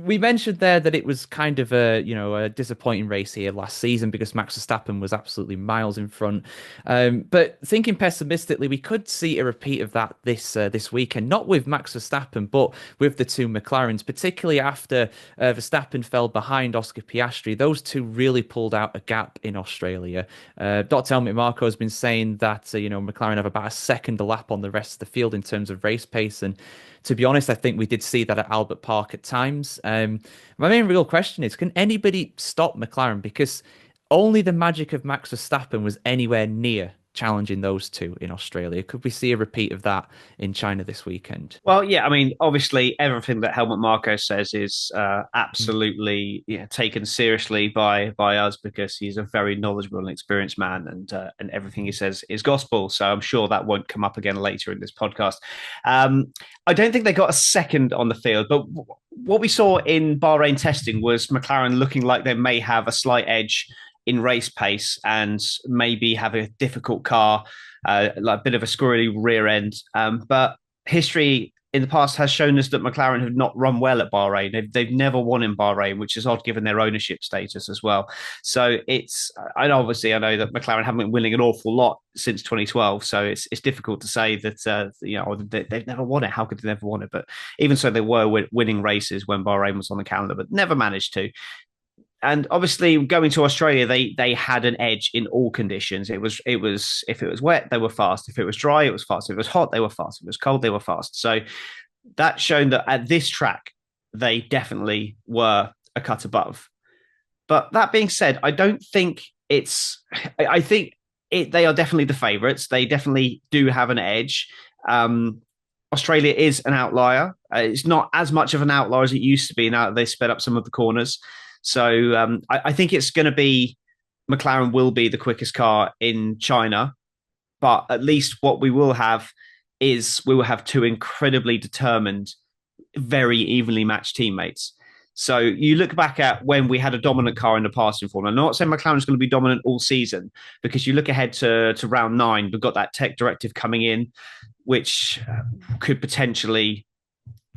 we mentioned there that it was kind of a disappointing race here last season because Max Verstappen was absolutely miles in front. But thinking pessimistically, we could see a repeat of that this weekend, not with Max Verstappen, but with the two McLarens, particularly after Verstappen fell behind Oscar Piastri. Those two really pulled out a gap in Australia. Dr. Helmut Marko has been saying that McLaren have about a second a lap on the rest of the field in terms of race pace, and to be honest, I think we did see that at Albert Park at times. My main real question is, can anybody stop McLaren? Because only the magic of Max Verstappen was anywhere near challenging those two in Australia. Could we see a repeat of that in China this weekend? Well, yeah, I mean, obviously, everything that Helmut Marko says is Mm. absolutely taken seriously by us because he's a very knowledgeable and experienced man, and everything he says is gospel. So I'm sure that won't come up again later in this podcast. I don't think they got a second on the field, but what we saw in Bahrain testing was McLaren looking like they may have a slight edge in race pace and maybe have a difficult car, like a bit of a squirrely rear end. But history in the past has shown us that McLaren have not run well at Bahrain. They've never won in Bahrain, which is odd given their ownership status as well. So I know that McLaren haven't been winning an awful lot since 2012. So it's difficult to say that they've never won it. How could they never won it? But even so, they were winning races when Bahrain was on the calendar, but never managed to. And obviously, going to Australia, they had an edge in all conditions. It was if it was wet, they were fast. If it was dry, it was fast. If it was hot, they were fast. If it was cold, they were fast. So that's shown that at this track, they definitely were a cut above. But that being said, I don't think it's. I think they are definitely the favourites. They definitely do have an edge. Australia is an outlier. It's not as much of an outlier as it used to be now that they sped up some of the corners. So I think it's going to be McLaren will be the quickest car in China, but at least what we will have is we will have two incredibly determined, very evenly matched teammates. So you look back at when we had a dominant car in the past in Formula. I'm not saying McLaren is going to be dominant all season because you look ahead to round 9, we've got that tech directive coming in, which could potentially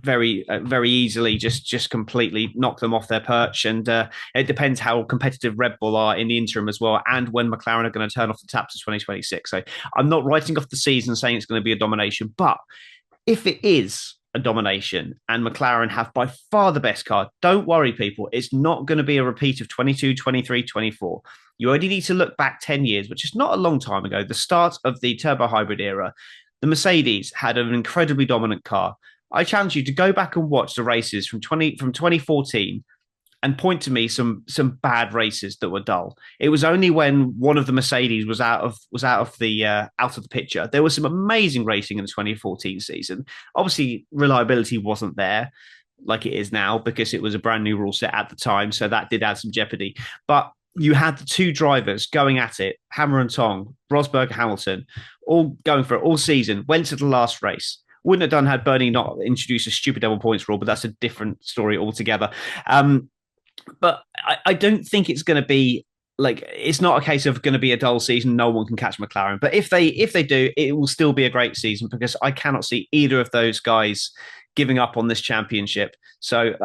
very easily just completely knock them off their perch. And it depends how competitive Red Bull are in the interim as well, and when McLaren are going to turn off the taps to 2026. So I'm not writing off the season saying it's going to be a domination, but if it is a domination and McLaren have by far the best car, don't worry, people. It's not going to be a repeat of 22, 23, 24. You only need to look back 10 years, which is not a long time ago, the start of the turbo hybrid era. The Mercedes had an incredibly dominant car. I challenge you to go back and watch the races from 2014 and point to me some bad races that were dull. It was only when one of the Mercedes was out of the picture. There was some amazing racing in the 2014 season. Obviously, reliability wasn't there like it is now because it was a brand new rule set at the time, so that did add some jeopardy. But you had the two drivers going at it, hammer and tong, Rosberg, Hamilton, all going for it all season. Went to the last race. Wouldn't have done had Bernie not introduced a stupid double points rule, but that's a different story altogether. But I don't think it's going to be like it's not a case of going to be a dull season. No one can catch McLaren, but if they do, it will still be a great season because I cannot see either of those guys giving up on this championship. So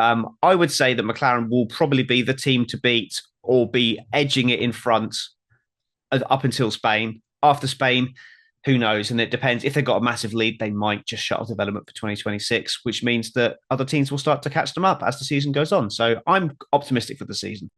I would say that McLaren will probably be the team to beat or be edging it in front up until Spain. After Spain, who knows? And it depends. If they've got a massive lead, they might just shut off development for 2026, which means that other teams will start to catch them up as the season goes on. So I'm optimistic for the season.